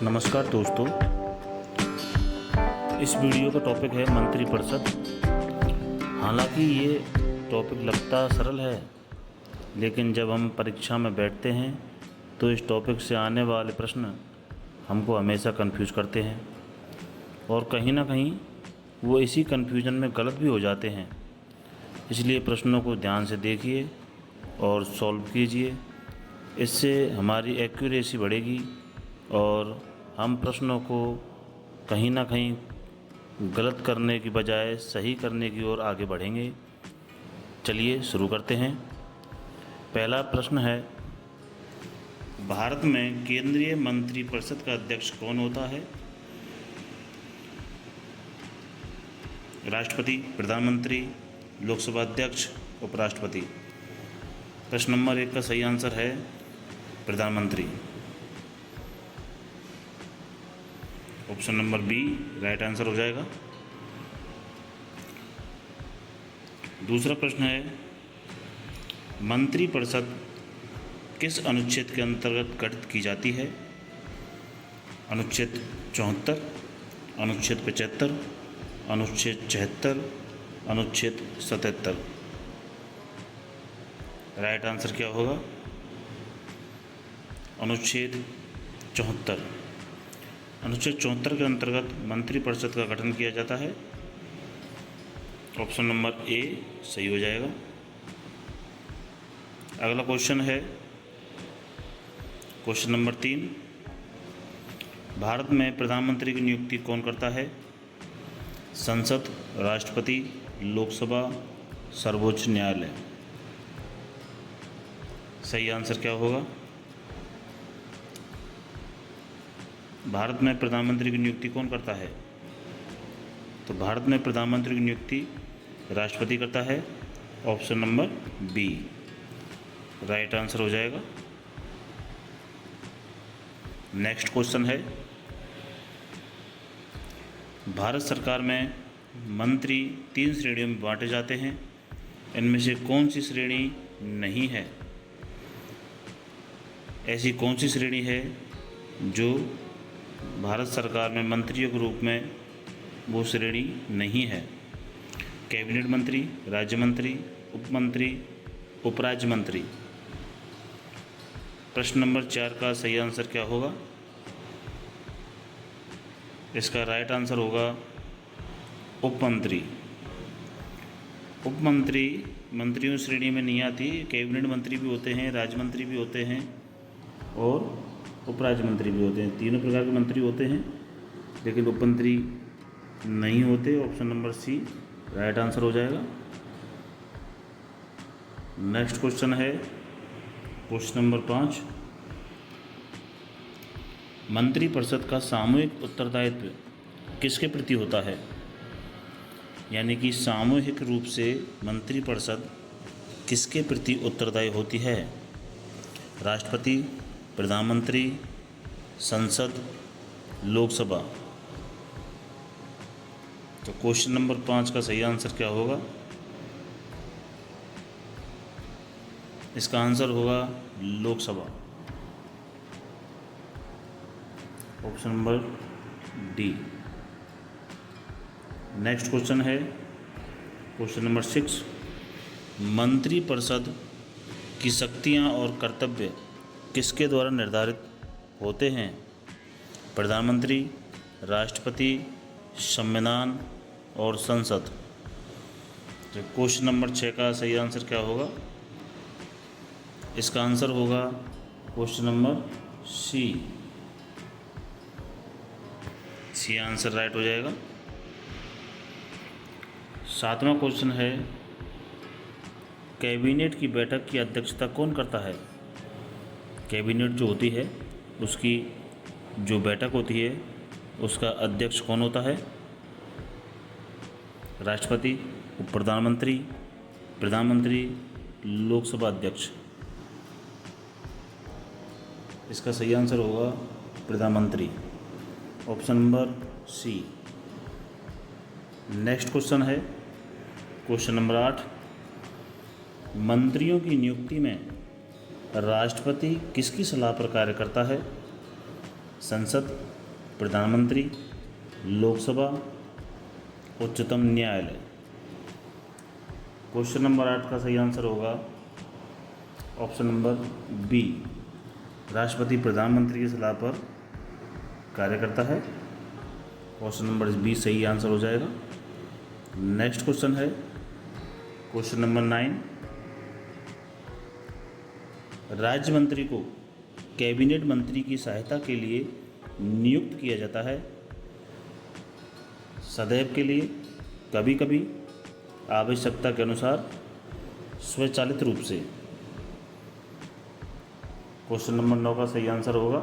नमस्कार दोस्तों, इस वीडियो का टॉपिक है मंत्रिपरिषद। हालांकि ये टॉपिक लगता सरल है, लेकिन जब हम परीक्षा में बैठते हैं तो इस टॉपिक से आने वाले प्रश्न हमको हमेशा कंफ्यूज करते हैं और कहीं ना कहीं वो इसी कंफ्यूजन में गलत भी हो जाते हैं। इसलिए प्रश्नों को ध्यान से देखिए और सॉल्व कीजिए। इससे हमारी एक्यूरेसी बढ़ेगी और हम प्रश्नों को कहीं ना कहीं गलत करने की बजाय सही करने की ओर आगे बढ़ेंगे। चलिए शुरू करते हैं। पहला प्रश्न है, भारत में केंद्रीय मंत्रिपरिषद का अध्यक्ष कौन होता है? राष्ट्रपति, प्रधानमंत्री, लोकसभा अध्यक्ष, उपराष्ट्रपति। प्रश्न नंबर 1 का सही आंसर है प्रधानमंत्री। Option number B right answer हो जाएगा। दूसरा प्रश्न है, मंत्रिपरिषद किस अनुच्छेद के अंतर्गत गठित की जाती है? अनुच्छेद 74, अनुच्छेद 75, अनुच्छेद 76, अनुच्छेद 77। राइट आंसर क्या होगा? अनुच्छेद 74। अनुच्छेद 74 के अंतर्गत मंत्रिपरिषद का गठन किया जाता है। ऑप्शन नंबर ए सही हो जाएगा। अगला क्वेश्चन है क्वेश्चन नंबर 3, भारत में प्रधानमंत्री की नियुक्ति कौन करता है? संसद, राष्ट्रपति, लोकसभा, सर्वोच्च न्यायालय। सही आंसर क्या होगा? भारत में प्रधानमंत्री की नियुक्ति कौन करता है? तो भारत में प्रधानमंत्री की नियुक्ति राष्ट्रपति करता है। Option number B right answer हो जाएगा। नेक्स्ट क्वेश्चन है, भारत सरकार में मंत्री 3 श्रेणियों में बांटे जाते हैं, इनमें से कौन सी श्रेणी नहीं है? ऐसी कौन सी श्रेणी है जो भारत सरकार में मंत्रियों के रूप में वो श्रेणी नहीं है? कैबिनेट मंत्री, राज्य मंत्री, उपमंत्री, उपराज्य मंत्री। प्रश्न नंबर 4 का सही आंसर क्या होगा? इसका राइट आंसर होगा उपमंत्री। उपमंत्री मंत्रियों श्रेणी में नहीं आती। कैबिनेट मंत्री भी होते हैं, राज्य मंत्री भी होते हैं और उपराज्य मंत्री भी होते हैं। तीनों प्रकार के मंत्री होते हैं, लेकिन उपमंत्री नहीं होते। Option number C right answer हो जाएगा। नेक्स्ट क्वेश्चन है क्वेश्चन नंबर 5, मंत्रिपरिषद का सामूहिक उत्तरदायित्व किसके प्रति होता है? यानी कि सामूहिक रूप से मंत्रिपरिषद किसके प्रति उत्तरदायी होती है? राष्ट्रपति, प्रधानमंत्री, संसद, लोकसभा। तो क्वेश्चन नंबर 5 का सही आंसर क्या होगा? इसका आंसर होगा Lok Sabha. Option number D. Next question है क्वेश्चन नंबर 6, मंत्रिपरिषद की शक्तियां और कर्तव्य किसके द्वारा निर्धारित होते हैं? प्रधानमंत्री, राष्ट्रपति, संविधान और संसद। तो क्वेश्चन नंबर 6 का सही आंसर क्या होगा? इसका आंसर होगा question number C. C answer right हो जाएगा। 7वां क्वेश्चन है, कैबिनेट की बैठक की अध्यक्षता कौन करता है? कैबिनेट जो होती है उसकी जो बैठक होती है उसका अध्यक्ष कौन होता है? राष्ट्रपति, प्रधानमंत्री, प्रधानमंत्री, लोकसभा अध्यक्ष। इसका सही आंसर होगा प्रधानमंत्री। Option number C. Next question है क्वेश्चन नंबर 8, मंत्रियों की नियुक्ति में राष्ट्रपति किसकी सलाह पर कार्य करता है? संसद, प्रधानमंत्री, लोकसभा, उच्चतम न्यायालय। क्वेश्चन नंबर 8 का सही आंसर होगा ऑप्शन नंबर बी, राष्ट्रपति प्रधानमंत्री की सलाह पर कार्य करता है। ऑप्शन नंबर बी सही आंसर हो जाएगा। नेक्स्ट क्वेश्चन है क्वेश्चन नंबर 9, राज्य मंत्री को कैबिनेट मंत्री की सहायता के लिए नियुक्त किया जाता है, सदैव के लिए, कभी कभी, आवश्यकता के अनुसार, स्वचालित रूप से। क्वेश्चन नंबर 9 का सही आंसर होगा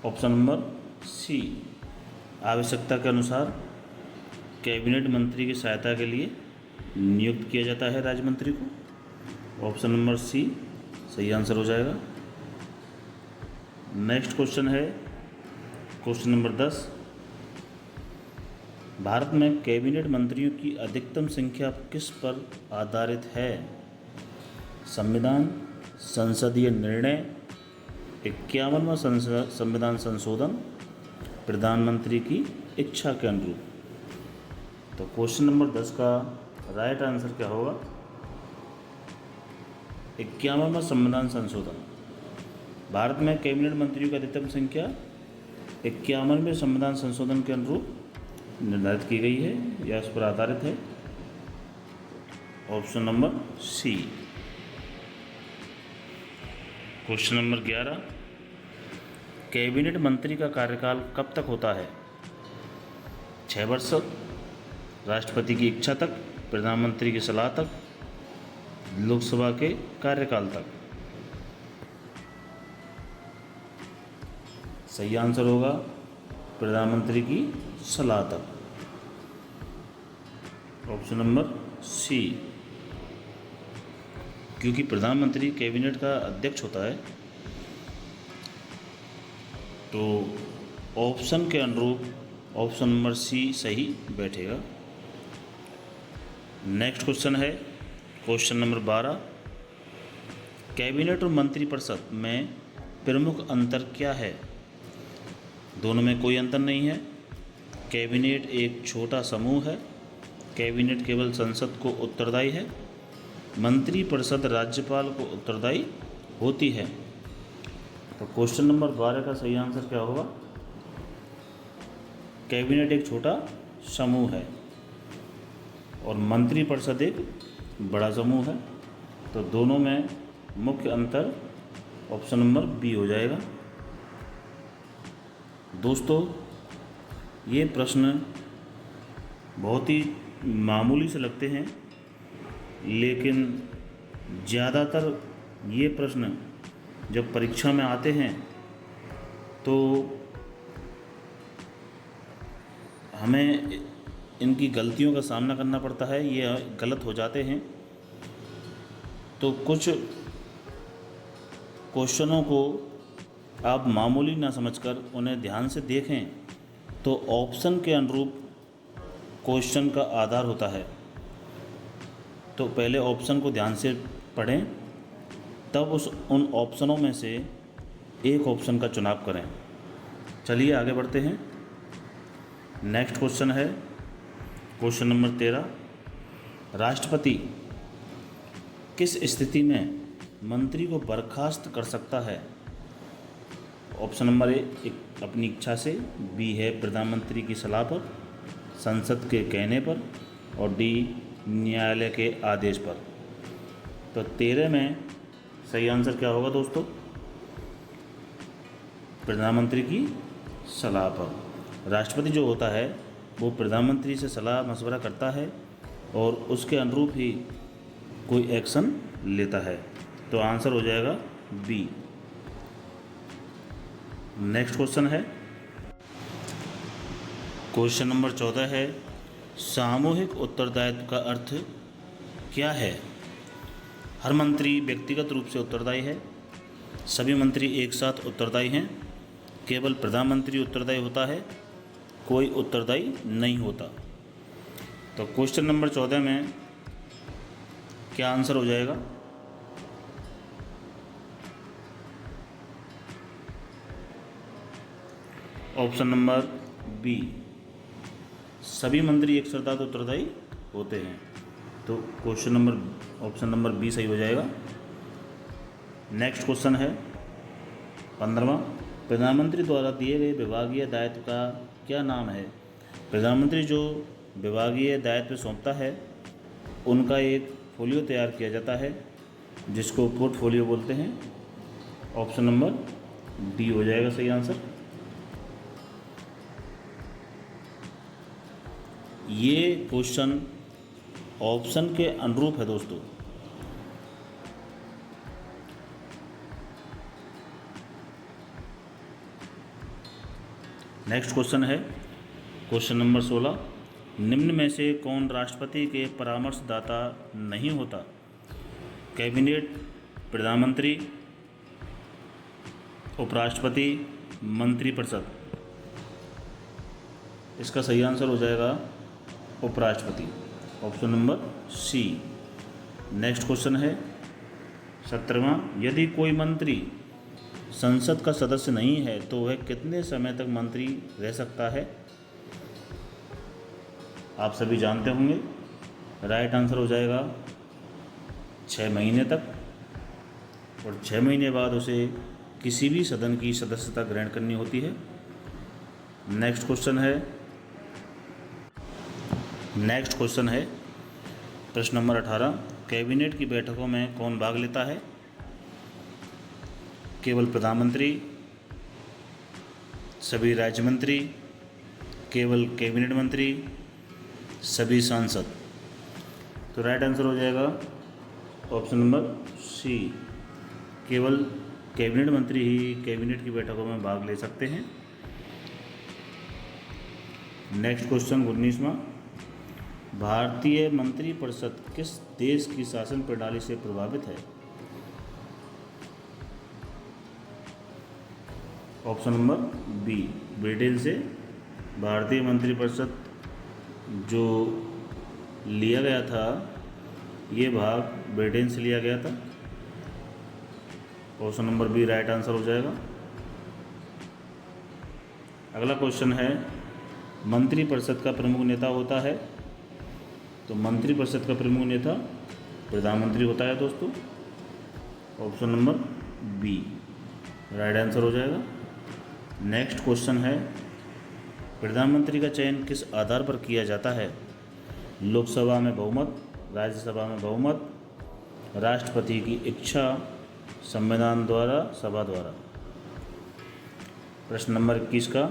ऑप्शन नंबर सी, आवश्यकता के अनुसार कैबिनेट मंत्री की सहायता के लिए नियुक्त किया जाता है राज्य मंत्री को। ऑप्शन नंबर सी सही आंसर हो जाएगा। नेक्स्ट क्वेश्चन है क्वेश्चन नंबर 10, भारत में कैबिनेट मंत्रियों की अधिकतम संख्या किस पर आधारित है? संविधान, संसदीय निर्णय, 51वां संविधान संशोधन, प्रधानमंत्री की इच्छा के अनुरूप। तो क्वेश्चन नंबर 10 का राइट आंसर क्या होगा? 51वां संविधान संशोधन। भारत में कैबिनेट मंत्रियों की अधिकतम संख्या 51वें संविधान संशोधन के अनुरूप निर्धारित की गई है या उस पर आधारित है। Option number C. Question number 11, cabinet मंत्री का कार्यकाल कब तक होता है? 6 वर्ष, राष्ट्रपति की इच्छा तक, प्रधानमंत्री की सलाह तक, लोकसभा के कार्यकाल तक। सही आंसर होगा प्रधानमंत्री की सलाह तक। ऑप्शन नंबर सी, क्योंकि प्रधानमंत्री कैबिनेट का अध्यक्ष होता है, तो ऑप्शन के अनुरूप ऑप्शन नंबर सी सही बैठेगा। नेक्स्ट क्वेश्चन है क्वेश्चन नंबर 12, कैबिनेट और मंत्रिपरिषद में प्रमुख अंतर क्या है? दोनों में कोई अंतर नहीं है। कैबिनेट एक छोटा समूह है, कैबिनेट केवल संसद को उत्तरदायी है, मंत्रिपरिषद राज्यपाल को उत्तरदायी होती है। तो क्वेश्चन नंबर 12 का सही आंसर क्या होगा? कैबिनेट एक छोटा समूह है और मंत्रिपरिषद एक बड़ा समूह है, तो दोनों में मुख्य अंतर ऑप्शन नंबर बी हो जाएगा। दोस्तों, ये प्रश्न बहुत ही मामूली से लगते हैं, लेकिन ज़्यादातर ये प्रश्न जब परीक्षा में आते हैं तो हमें इनकी गलतियों का सामना करना पड़ता है, ये गलत हो जाते हैं। तो कुछ क्वेश्चनों को आप मामूली ना समझकर उन्हें ध्यान से देखें तो ऑप्शन के अनुरूप क्वेश्चन का आधार होता है। तो पहले ऑप्शन को ध्यान से पढ़ें, तब उन ऑप्शनों में से एक ऑप्शन का चुनाव करें। चलिए आगे बढ़ते हैं। नेक्स्ट क्वेश्चन है क्वेश्चन नंबर 13, राष्ट्रपति किस स्थिति में मंत्री को बर्खास्त कर सकता है? ऑप्शन नंबर ए, अपनी इच्छा से, बी है प्रधानमंत्री की सलाह पर, संसद के कहने पर, और डी न्यायालय के आदेश पर। तो 13 में सही आंसर क्या होगा दोस्तों? प्रधानमंत्री की सलाह पर। राष्ट्रपति जो होता है वो प्रधानमंत्री से सलाह मशवरा करता है और उसके अनुरूप ही कोई एक्शन लेता है। तो आंसर हो जाएगा बी। नेक्स्ट क्वेश्चन है क्वेश्चन नंबर 14 है, सामूहिक उत्तरदायित्व का अर्थ क्या है? हर मंत्री व्यक्तिगत रूप से उत्तरदायी है, सभी मंत्री एक साथ उत्तरदायी हैं, केवल प्रधानमंत्री उत्तरदायी होता है, कोई उत्तरदायी नहीं होता। तो क्वेश्चन नंबर 14 में क्या आंसर हो जाएगा? ऑप्शन नंबर बी, सभी मंत्री एक साथ उत्तरदायी होते हैं। तो question number option number B सही हो जाएगा। नेक्स्ट क्वेश्चन है 15वां, प्रधानमंत्री द्वारा दिए गए विभागीय दायित्व का क्या नाम है? प्रधानमंत्री जो विभागीय दायित्व सौंपता है उनका एक फोलियो तैयार किया जाता है जिसको पोर्टफोलियो बोलते हैं। ऑप्शन नंबर डी हो जाएगा सही आंसर। ये क्वेश्चन ऑप्शन के अनुरूप है दोस्तों। नेक्स्ट क्वेश्चन है क्वेश्चन नंबर 16, निम्न में से कौन राष्ट्रपति के परामर्शदाता नहीं होता? कैबिनेट, प्रधानमंत्री, उपराष्ट्रपति, मंत्रिपरिषद। इसका सही आंसर हो जाएगा उपराष्ट्रपति, option number C. Next question है 17वां, यदि कोई मंत्री संसद का सदस्य नहीं है तो वह कितने समय तक मंत्री रह सकता है? आप सभी जानते होंगे। राइट आंसर हो जाएगा 6 महीने तक, और 6 महीने बाद उसे किसी भी सदन की सदस्यता ग्रहण करनी होती है। नेक्स्ट क्वेश्चन है प्रश्न नंबर 18, कैबिनेट की बैठकों में कौन भाग लेता है? केवल प्रधानमंत्री, सभी राज्य मंत्री, केवल कैबिनेट मंत्री, सभी सांसद। तो राइट आंसर हो जाएगा ऑप्शन नंबर सी, केवल कैबिनेट मंत्री ही कैबिनेट की बैठकों में भाग ले सकते हैं। नेक्स्ट क्वेश्चन 19वां, भारतीय मंत्रिपरिषद किस देश की शासन प्रणाली से प्रभावित है? ऑप्शन नंबर बी, ब्रिटेन से। भारतीय मंत्रिपरिषद जो लिया गया था ये भाग ब्रिटेन से लिया गया था। Option number B right answer हो जाएगा। अगला क्वेश्चन है, मंत्रिपरिषद का प्रमुख नेता होता है? तो मंत्रिपरिषद का प्रमुख नेता प्रधानमंत्री होता है दोस्तों। Option number B right answer हो जाएगा। नेक्स्ट क्वेश्चन है, प्रधानमंत्री का चयन किस आधार पर किया जाता है? लोकसभा में बहुमत, राज्यसभा में बहुमत, राष्ट्रपति की इच्छा, संविधान द्वारा, सभा द्वारा। प्रश्न नंबर 21 का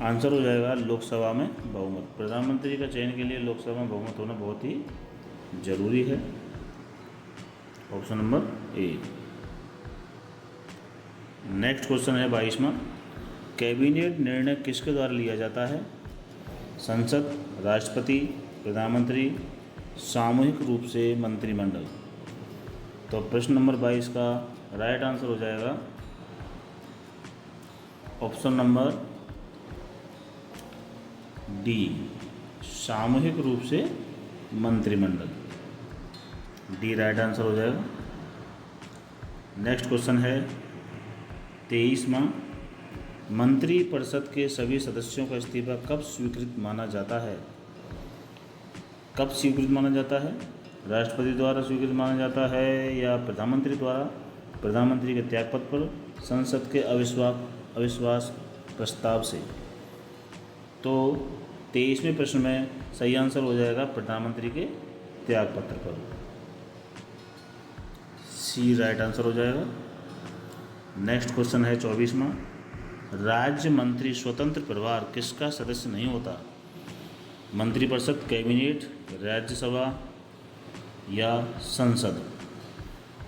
आंसर हो जाएगा लोकसभा में बहुमत। प्रधानमंत्री का चयन के लिए लोकसभा में बहुमत होना बहुत ही जरूरी है। Option number A. Next question है 22वां, कैबिनेट निर्णय किसके द्वारा लिया जाता है? संसद, राष्ट्रपति, प्रधानमंत्री, सामूहिक रूप से मंत्रिमंडल। तो प्रश्न नंबर 22 का राइट आंसर हो जाएगा ऑप्शन नंबर डी, सामूहिक रूप से मंत्रिमंडल। डी राइट आंसर हो जाएगा। नेक्स्ट क्वेश्चन है 23वां, मंत्रिपरिषद के सभी सदस्यों का इस्तीफा कब स्वीकृत माना जाता है? कब स्वीकृत माना जाता है? राष्ट्रपति द्वारा स्वीकृत माना जाता है या प्रधानमंत्री द्वारा? प्रधानमंत्री के त्यागपत्र पर, संसद के अविश्वास प्रस्ताव से। तो 23वें प्रश्न में सही आंसर हो जाएगा प्रधानमंत्री के त्यागपत्र पर। सी राइट आंसर हो जाएगा। नेक्स्ट क्वेश्चन है 24वां, राज्य मंत्री स्वतंत्र प्रभार किसका सदस्य नहीं होता? मंत्रिपरिषद, कैबिनेट, राज्यसभा या संसद।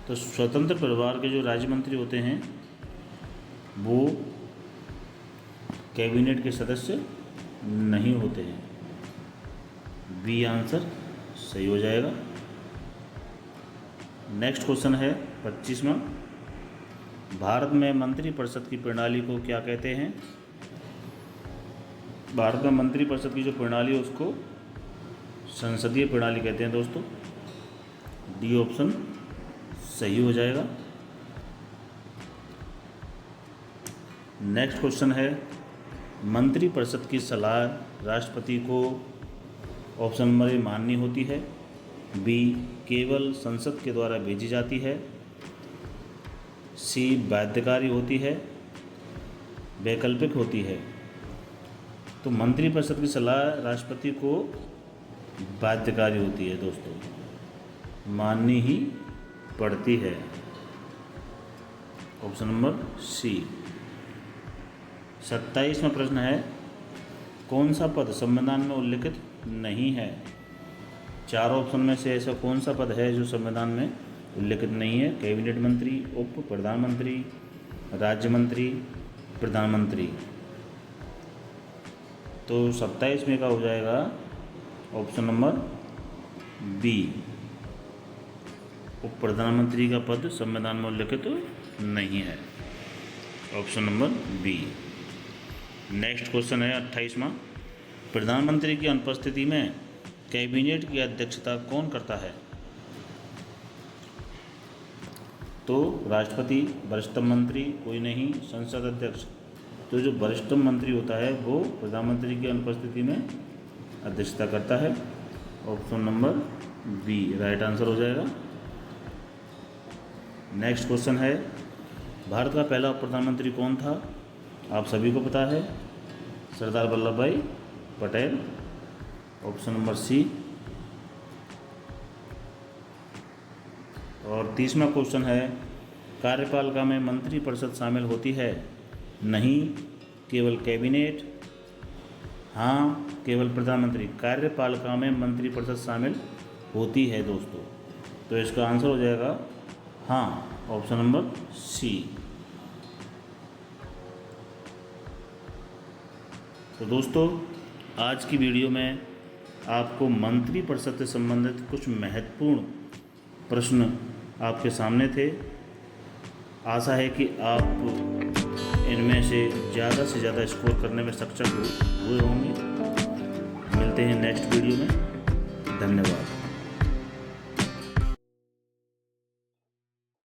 तो स्वतंत्र प्रभार के जो राज्य मंत्री होते हैं वो कैबिनेट के सदस्य नहीं होते हैं। बी आंसर सही हो जाएगा। नेक्स्ट क्वेश्चन है 25वां, भारत में मंत्रिपरिषद की प्रणाली को क्या कहते हैं? भारत में मंत्रिपरिषद की जो प्रणाली है उसको संसदीय प्रणाली कहते हैं दोस्तों। डी ऑप्शन सही हो जाएगा। नेक्स्ट क्वेश्चन है मंत्रिपरिषद की सलाह राष्ट्रपति को ऑप्शन नंबर ए माननी होती है, बी केवल संसद के द्वारा भेजी जाती है, सी बाध्यकारी होती है, वैकल्पिक होती है। तो मंत्रिपरिषद की सलाह राष्ट्रपति को बाध्यकारी होती है दोस्तों, माननी ही पड़ती है। ऑप्शन नंबर सी। 27वां प्रश्न है, कौन सा पद संविधान में उल्लिखित नहीं है? 4 ऑप्शन में से ऐसा कौन सा पद है जो संविधान में उल्लिखित नहीं है? कैबिनेट मंत्री, उप प्रधानमंत्री, राज्य मंत्री, प्रधानमंत्री। तो 27 में का हो जाएगा ऑप्शन नंबर बी, उप प्रधानमंत्री का पद संविधान में उल्लिखित नहीं है। Option number B. Next question है 28वां, प्रधानमंत्री की अनुपस्थिति में कैबिनेट की अध्यक्षता कौन करता है? तो राष्ट्रपति, वरिष्ठ मंत्री, कोई नहीं, संसद अध्यक्ष। तो जो वरिष्ठ मंत्री होता है वो प्रधानमंत्री की अनुपस्थिति में अध्यक्षता करता है। Option number B right answer हो जाएगा। नेक्स्ट क्वेश्चन है, भारत का पहला प्रधानमंत्री कौन था? आप सभी को पता है, सरदार वल्लभ भाई पटेल। ऑप्शन नंबर सी। और 30वां क्वेश्चन है, कार्यपालिका में मंत्रिपरिषद शामिल होती है? नहीं, केवल कैबिनेट, हाँ केवल प्रधानमंत्री। कार्यपालिका में मंत्रिपरिषद शामिल होती है दोस्तों, तो इसका आंसर हो जाएगा हाँ, ऑप्शन नंबर सी। तो दोस्तों आज की वीडियो में आपको मंत्रिपरिषद से संबंधित कुछ महत्वपूर्ण प्रश्न आपके सामने थे। आशा है कि आप इनमें से ज़्यादा स्कोर करने में सक्षम हुए होंगे। मिलते हैं नेक्स्ट वीडियो में। धन्यवाद।